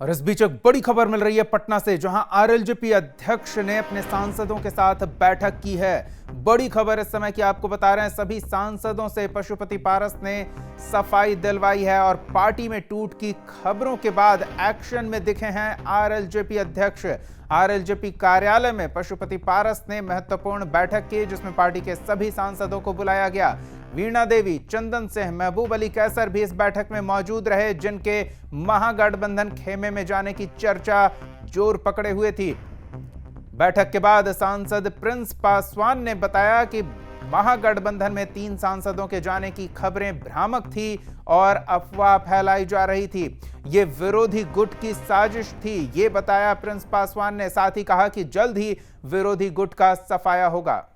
और इस बीच एक बड़ी खबर मिल रही है पटना से, जहां आरएलजेपी अध्यक्ष ने अपने सांसदों के साथ बैठक की है। बड़ी खबर इस समय की आपको बता रहे हैं, सभी सांसदों से पशुपति पारस ने सफाई दिलवाई है और पार्टी में टूट की खबरों के बाद एक्शन में दिखे हैं आरएलजेपी अध्यक्ष। आरएलजेपी कार्यालय में पशुपति पारस ने महत्वपूर्ण बैठक की, जिसमें पार्टी के सभी सांसदों को बुलाया गया। वीणा देवी, चंदन सिंह, महबूब अली कैसर भी इस बैठक में मौजूद रहे, जिनके महागठबंधन खेमे में जाने की चर्चा जोर पकड़े हुए थी। बैठक के बाद सांसद प्रिंस पासवान ने बताया कि महागठबंधन में 3 सांसदों के जाने की खबरें भ्रामक थी और अफवाह फैलाई जा रही थी। ये विरोधी गुट की साजिश थी, ये बताया प्रिंस पासवान ने। साथ ही कहा कि जल्द ही विरोधी गुट का सफाया होगा।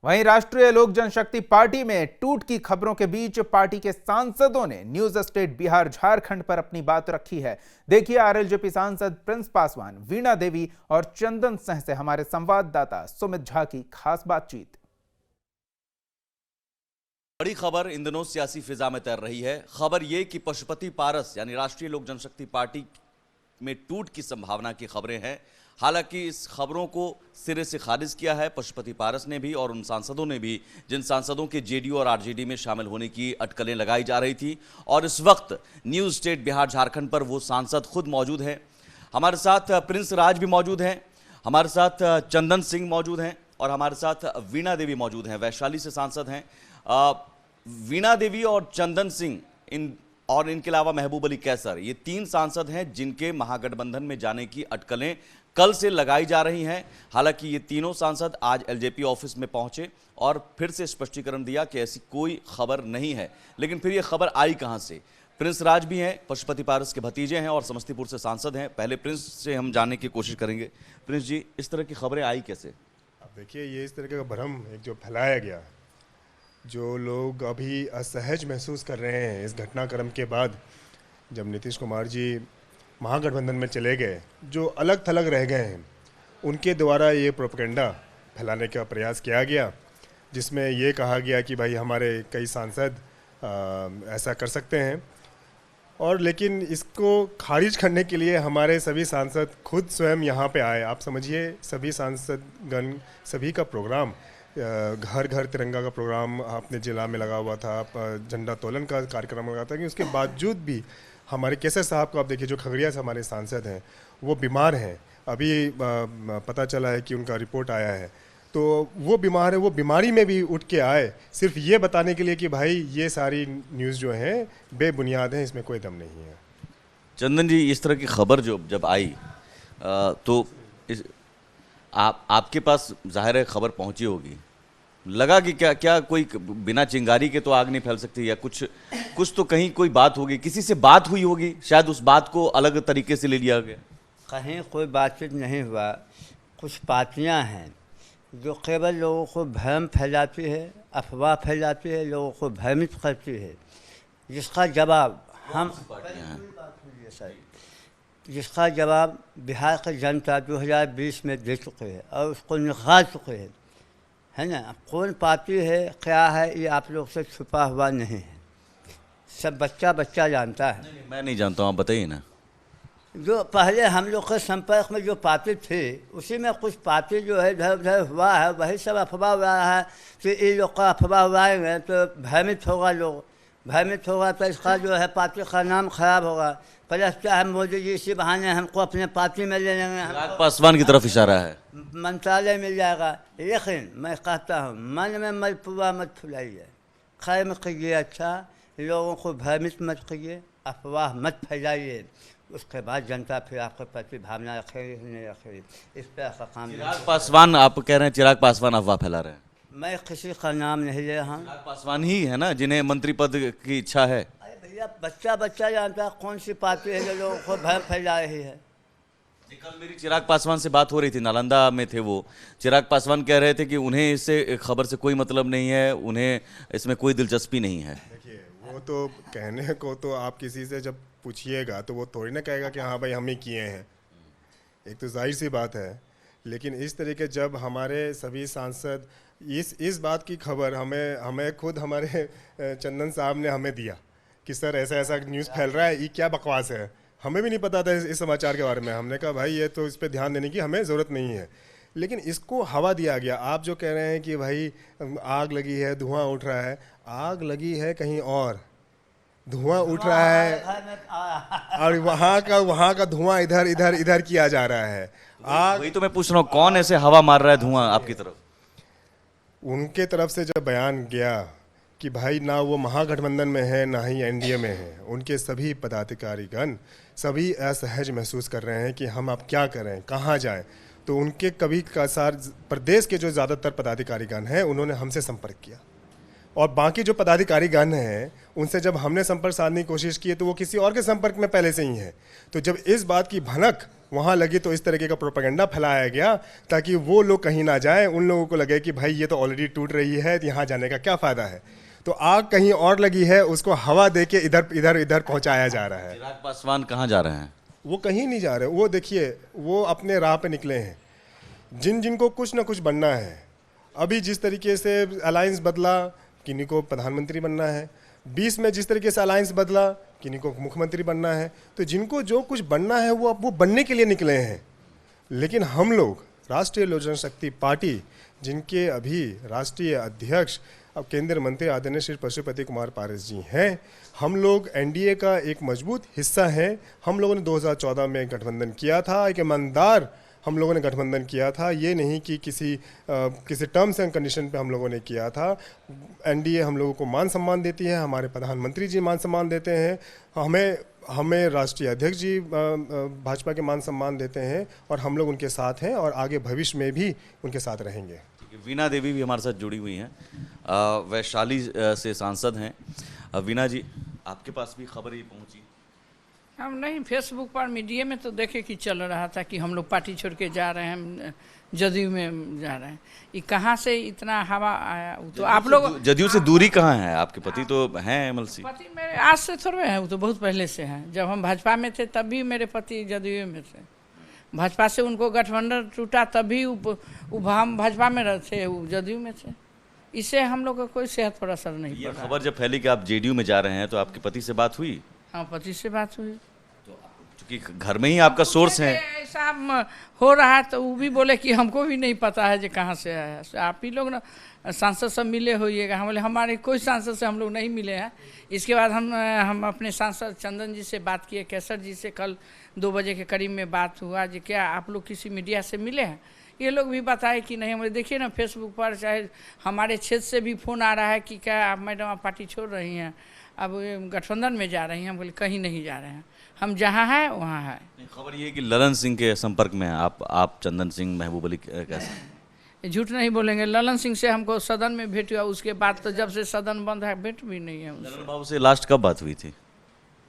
वहीं राष्ट्रीय लोक जनशक्ति पार्टी में टूट की खबरों के बीच पार्टी के सांसदों ने न्यूज स्टेट बिहार झारखंड पर अपनी बात रखी है। देखिए आरएलजेपी सांसद प्रिंस पासवान, वीणा देवी और चंदन सिंह से हमारे संवाददाता सुमित झा की खास बातचीत। बड़ी खबर इन दिनों सियासी फिजा में तैर रही है। खबर यह कि पशुपति पारस यानी राष्ट्रीय लोक जनशक्ति पार्टी में टूट की संभावना की खबरें हैं। हालांकि इस खबरों को सिरे से खारिज किया है पशुपति पारस ने भी और उन सांसदों ने भी जिन सांसदों के जेडीयू और आरजेडी में शामिल होने की अटकलें लगाई जा रही थी। और इस वक्त न्यूज स्टेट बिहार झारखंड पर वो सांसद खुद मौजूद हैं। हमारे साथ प्रिंस राज भी मौजूद हैं, हमारे साथ चंदन सिंह मौजूद हैं और हमारे साथ वीणा देवी मौजूद हैं, वैशाली से सांसद हैं। वीणा देवी और चंदन सिंह इनके अलावा महबूब अली कैसर, ये 3 सांसद हैं जिनके महागठबंधन में जाने की अटकलें कल से लगाई जा रही हैं। हालांकि ये तीनों सांसद आज एलजेपी ऑफिस में पहुंचे और फिर से स्पष्टीकरण दिया कि ऐसी कोई खबर नहीं है। लेकिन फिर ये खबर आई कहां से? प्रिंस राज भी हैं, पशुपति पारस के भतीजे हैं और समस्तीपुर से सांसद हैं। पहले प्रिंस से हम जानने की कोशिश करेंगे। प्रिंस जी, इस तरह की खबरें आई कैसे? अब देखिए, ये इस तरह का भ्रम एक जो फैलाया गया, जो लोग अभी असहज महसूस कर रहे हैं इस घटनाक्रम के बाद, जब नीतीश कुमार जी महागठबंधन में चले गए, जो अलग थलग रह गए हैं, उनके द्वारा ये प्रोपेगेंडा फैलाने का प्रयास किया गया, जिसमें ये कहा गया कि भाई हमारे कई सांसद ऐसा कर सकते हैं। और लेकिन इसको खारिज करने के लिए हमारे सभी सांसद खुद स्वयं यहाँ पे आए। आप समझिए, सभी सांसदगण, सभी का प्रोग्राम, घर घर तिरंगा का प्रोग्राम अपने जिला में लगा हुआ था, झंडा तोलन का कार्यक्रम लगा था, कि उसके बावजूद भी हमारे केसर साहब को आप देखिए, जो खगड़िया से हमारे सांसद हैं, वो बीमार हैं। अभी पता चला है कि उनका रिपोर्ट आया है, तो वो बीमार है। वो बीमारी में भी उठ के आए, सिर्फ ये बताने के लिए कि भाई ये सारी न्यूज़ जो हैं बेबुनियाद हैं, इसमें कोई दम नहीं है। चंदन जी, इस तरह की खबर जब आई तो आपके पास जाहिर है खबर पहुंची होगी, लगा कि क्या कोई बिना चिंगारी के तो आग नहीं फैल सकती, या कुछ तो कहीं कोई बात होगी, किसी से बात हुई होगी, शायद उस बात को अलग तरीके से ले लिया गया। कहीं कोई बातचीत नहीं हुआ। कुछ पार्टियां हैं जो केवल लोगों को भ्रम फैलाती है, अफवाह फैलाती है, लोगों को भ्रमित करती है, जिसका जवाब जिसका जवाब बिहार की जनता 2020 में दे चुके हैं और उसको निकाल चुके हैं, है ना। कौन पार्टी है, क्या है, ये आप लोग से छुपा हुआ नहीं है, सब बच्चा जानता है। नहीं, मैं नहीं जानता हूँ, आप बताइए ना। जो पहले हम लोग के संपर्क में जो पार्टी थी, उसी में कुछ पार्टी जो है इधर उधर हुआ है, वही सब अफवाह हो रहा है कि इन लोग का अफवाह उड़ाएंगे तो भ्रमित होगा, लोग भ्रमित होगा तो इसका जो है पार्टी का नाम खराब होगा। प्लस क्या है, मोदी जी इसी बहाने हमको अपने पार्टी में ले लेंगे, चिराग पासवान की तरफ इशारा है, मंत्रालय मिल जाएगा। लेकिन मैं कहता हूँ, मन में मलपुआ मत फुलाइए, खैर कीजिए, अच्छा लोगों को भ्रमित मत कीजिए, अफवाह मत फैलाइए। उसके बाद जनता फिर आपके प्रति भावना रखेगी नहीं रखेगी, इस पर आपका काम। चिराग पासवान, आप कह रहे हैं चिराग पासवान अफवाह फैला रहे हैं? मैं किसी का नाम नहीं ले रहा हूँ। चिराग पासवान ही है ना जिन्हें मंत्री पद की इच्छा है। अरे भैया, बच्चा जानता कौन सी पार्टी है जो लोगों को भय फैला रही है। कल मेरी चिराग पासवान से बात हो रही थी, नालंदा में थे वो। चिराग पासवान कह रहे थे कि उन्हें इससे खबर से कोई मतलब नहीं है, उन्हें इसमें कोई दिलचस्पी नहीं है। देखिए, वो तो कहने को तो आप किसी से जब पूछिएगा तो वो थोड़ी ना कहेगा कि हाँ भाई हम ही किए हैं, एक तो जाहिर सी बात है। लेकिन इस तरीके जब हमारे सभी सांसद इस बात की खबर हमें खुद हमारे चंदन साहब ने हमें दिया कि सर ऐसा ऐसा न्यूज़ फैल रहा है, ये क्या बकवास है। हमें भी नहीं पता था इस समाचार के बारे में। हमने कहा भाई ये तो इस पर ध्यान देने की हमें ज़रूरत नहीं है, लेकिन इसको हवा दिया गया। आप जो कह रहे हैं कि भाई आग लगी है, धुआं उठ रहा है, आग लगी है कहीं और, धुआं उठ रहा है और वहाँ का धुआं इधर इधर इधर किया जा रहा है। आग वही तो मैं पूछ रहा हूँ, कौन ऐसे हवा मार रहा है धुआं आपकी तरफ? उनके तरफ से जब बयान गया कि भाई ना वो महागठबंधन में है ना ही एनडीए में है, उनके सभी पदाधिकारीगण सभी असहज महसूस कर रहे हैं कि हम अब क्या करें, कहाँ जाएं। तो उनके कभी कसार प्रदेश के जो ज़्यादातर पदाधिकारीगण हैं उन्होंने हमसे संपर्क किया, और बाकी जो पदाधिकारीगण हैं उनसे जब हमने संपर्क साधने की कोशिश की तो वो किसी और के संपर्क में पहले से ही हैं। तो जब इस बात की भनक वहाँ लगी तो इस तरीके का प्रोपेगेंडा फैलाया गया ताकि वो लोग कहीं ना जाएं, उन लोगों को लगे कि भाई ये तो ऑलरेडी टूट रही है, यहाँ जाने का क्या फ़ायदा है। तो आग कहीं और लगी है, उसको हवा दे के इधर इधर इधर पहुँचाया जा रहा है। चिराग पासवान कहाँ जा रहे हैं? वो कहीं नहीं जा रहे, वो देखिए वो अपने राह पे निकले हैं। जिनको कुछ ना कुछ बनना है, अभी जिस तरीके से अलायंस बदला, किन्हीं को प्रधानमंत्री बनना है, 20 में जिस तरीके से अलायंस बदला, किन्हीं को मुख्यमंत्री बनना है। तो जिनको जो कुछ बनना है वो बनने के लिए निकले हैं। लेकिन हम लोग राष्ट्रीय लोक जनशक्ति पार्टी, जिनके अभी राष्ट्रीय अध्यक्ष अब केंद्रीय मंत्री आदरणीय श्री पशुपति कुमार पारस जी हैं, हम लोग एनडीए का एक मजबूत हिस्सा हैं। हम लोगों ने 2014 में गठबंधन किया था, एक ईमानदार हम लोगों ने गठबंधन किया था, ये नहीं कि किसी टर्म्स एंड कंडीशन पे हम लोगों ने किया था। एनडीए हम लोगों को मान सम्मान देती है, हमारे प्रधानमंत्री जी मान सम्मान देते हैं, हमें राष्ट्रीय अध्यक्ष जी भाजपा के मान सम्मान देते हैं, और हम लोग उनके साथ हैं और आगे भविष्य में भी उनके साथ रहेंगे। वीणा देवी भी हमारे साथ जुड़ी हुई हैं, वैशाली से सांसद हैं। वीणा जी, आपके पास भी खबर ये पहुंची? हम नहीं, फेसबुक पर मीडिया में तो देखे कि चल रहा था कि हम लोग पार्टी छोड़ के जा रहे हैं, जदयू में जा रहे हैं। ये कहाँ से इतना हवा आया? वो तो आप लोग, जदयू से दूरी कहाँ है? आपके पति तो हैं एमएलसी। पति मेरे आज से थोड़े हैं, वो तो बहुत पहले से हैं। जब हम भाजपा में थे तब भी मेरे पति जदयू में थे। भाजपा से उनको गठबंधन टूटा तभी हम भाजपा में थे, वो जदयू में थे। इससे हम लोग का कोई सेहत पर असर नहीं पड़ा। खबर जब फैली कि आप जेडीयू में जा रहे हैं तो आपके पति से बात हुई? हाँ, पति से बात हुई। क्योंकि घर में ही आपका सोर्स है। ऐसा हो रहा है तो वो भी बोले कि हमको भी नहीं पता है जो कहाँ से आया। आप ही लोग ना सांसद सब मिले होइएगा। हम बोले हमारे कोई सांसद से हम लोग नहीं मिले हैं। इसके बाद हम अपने सांसद चंदन जी से बात किए, केसर जी से कल 2 बजे के करीब में बात हुआ जी क्या आप लोग किसी मीडिया से मिले हैं? ये लोग भी बताए कि नहीं। हमें देखिए ना फेसबुक पर चाहे हमारे क्षेत्र से भी फ़ोन आ रहा है कि क्या आप मैडम आप पार्टी छोड़ रही हैं, अब गठबंधन में जा रही हैं? हम बोले कहीं नहीं जा रहे हैं, हम जहाँ हैं वहाँ है। खबर ये है कि ललन सिंह के संपर्क में हैं आप चंदन सिंह, महबूब अली कैसे? झूठ नहीं बोलेंगे। ललन सिंह से हमको सदन में भेंट हुआ, उसके बाद तो जब से सदन बंद है भेंट भी नहीं है उनसे। ललन बाबू से लास्ट कब बात हुई थी?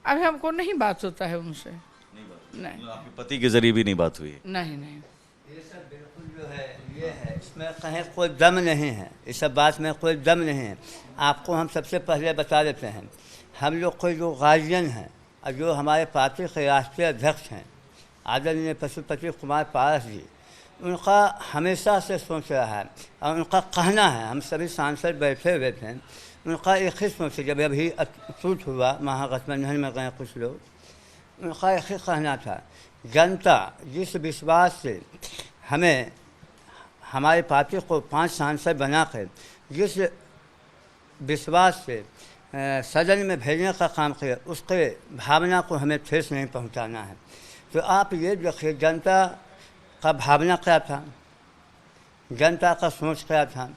अभी हमको नहीं बात होता है उनसे। नहीं, आपके पति के जरिए भी नहीं बात हुई? नहीं। ये सब बिल्कुल जो है ये है, इसमें कहीं कोई दम नहीं है, इस सब बात में कोई दम नहीं है। आपको हम सबसे पहले बता देते हैं, हम लोग को जो गार्जियन हैं और जो हमारे पार्टी के राष्ट्रीय अध्यक्ष हैं आदरणीय पशुपति कुमार पारस जी, उनका हमेशा से सोच रहा है और उनका कहना है, हम सभी सांसद बैठे हुए थे, उनका एक ही सोच, जब अभी टूट हुआ महागठबंधन में गए कुछ लोग, उनका एक ही कहना था, जनता जिस विश्वास से हमें हमारी पार्टी को 5 सांसद बनाकर जिस विश्वास से सदन में भेजने का काम किया, उसके भावना को हमें ठेस नहीं पहुंचाना है। तो आप ये देखिए जनता का भावना क्या था, जनता का सोच क्या था।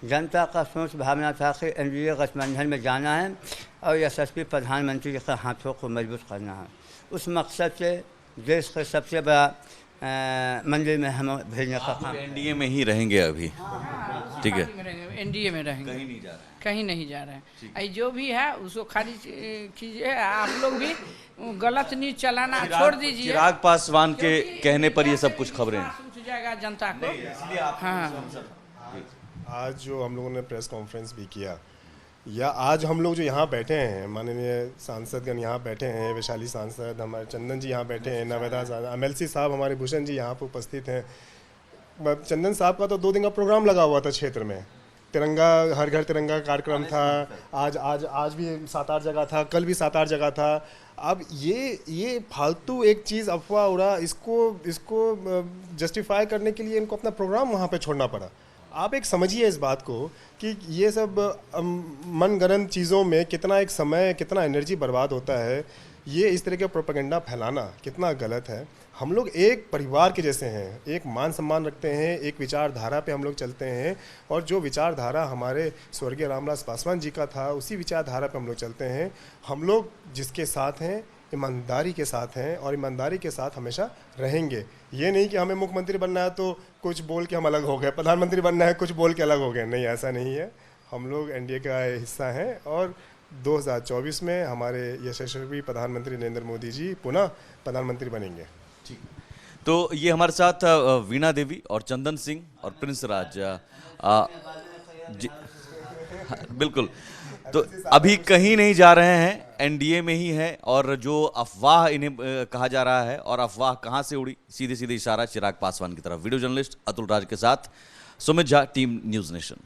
जनता का सोच भावना था कि एनडीए गठबंधन में जाना है और यशस्वी प्रधानमंत्री के हाथों को मजबूत करना है। उस मकसद से देश के सबसे बड़ा मंदिर में हम भेजने का काम। एनडीए में ही रहेंगे अभी? ठीक है, एनडीए में रहेंगे, कहीं नहीं जा रहे हैं। कहीं नहीं जा रहे हैं। जो भी है उसको खारिज कीजिए। आप लोग भी गलत न्यूज चलाना छोड़ दीजिए। चिराग पासवान के कहने पर ये सब कुछ खबरें हैं। उठ जाएगा जनता को। हाँ, आज जो हम लोगों ने प्रेस कॉन्फ्रेंस भी किया, या आज हम लोग जो यहाँ बैठे हैं, माननीय सांसदगण यहाँ बैठे हैं, वैशाली सांसद हमारे चंदन जी यहाँ बैठे हैं, नवेदा एमएलसी साहब हमारे भूषण जी यहाँ पर उपस्थित हैं। चंदन साहब का तो 2 दिन का प्रोग्राम लगा हुआ था क्षेत्र में, तिरंगा, हर घर तिरंगा कार्यक्रम था, आज भी 7-8 जगह था, कल भी 7-8 जगह था। अब ये फालतू एक चीज़ अफवाह उड़ा, इसको जस्टिफाई करने के लिए इनको अपना प्रोग्राम वहाँ पे छोड़ना पड़ा। आप एक समझिए इस बात को कि ये सब मनगढ़ंत चीज़ों में कितना एक समय, कितना एनर्जी बर्बाद होता है। ये इस तरह के प्रोपेगेंडा फैलाना कितना गलत है। हम लोग एक परिवार के जैसे हैं, एक मान सम्मान रखते हैं, एक विचारधारा पे हम लोग चलते हैं, और जो विचारधारा हमारे स्वर्गीय रामविलास पासवान जी का था, उसी विचारधारा पे हम लोग चलते हैं। हम लोग जिसके साथ हैं, ईमानदारी के साथ हैं और ईमानदारी के साथ हमेशा रहेंगे। ये नहीं कि हमें मुख्यमंत्री बनना है तो कुछ बोल के हम अलग हो गए, प्रधानमंत्री बनना है कुछ बोल के अलग हो गए। नहीं, ऐसा नहीं है। हम लोग एनडीए का हिस्सा हैं और 2024 में हमारे यशस्वी प्रधानमंत्री नरेंद्र मोदी जी पुनः प्रधानमंत्री बनेंगे। ठीक, तो ये हमारे साथ वीणा देवी और चंदन सिंह और प्रिंस राज जी, बिल्कुल। तो अभी कहीं नहीं जा रहे हैं, एनडीए में ही है, और जो अफवाह इन्हें कहा जा रहा है, और अफवाह कहां से उड़ी, सीधे सीधे इशारा चिराग पासवान की तरफ। वीडियो जर्नलिस्ट अतुल राज के साथ Sumit Jha, team news nation.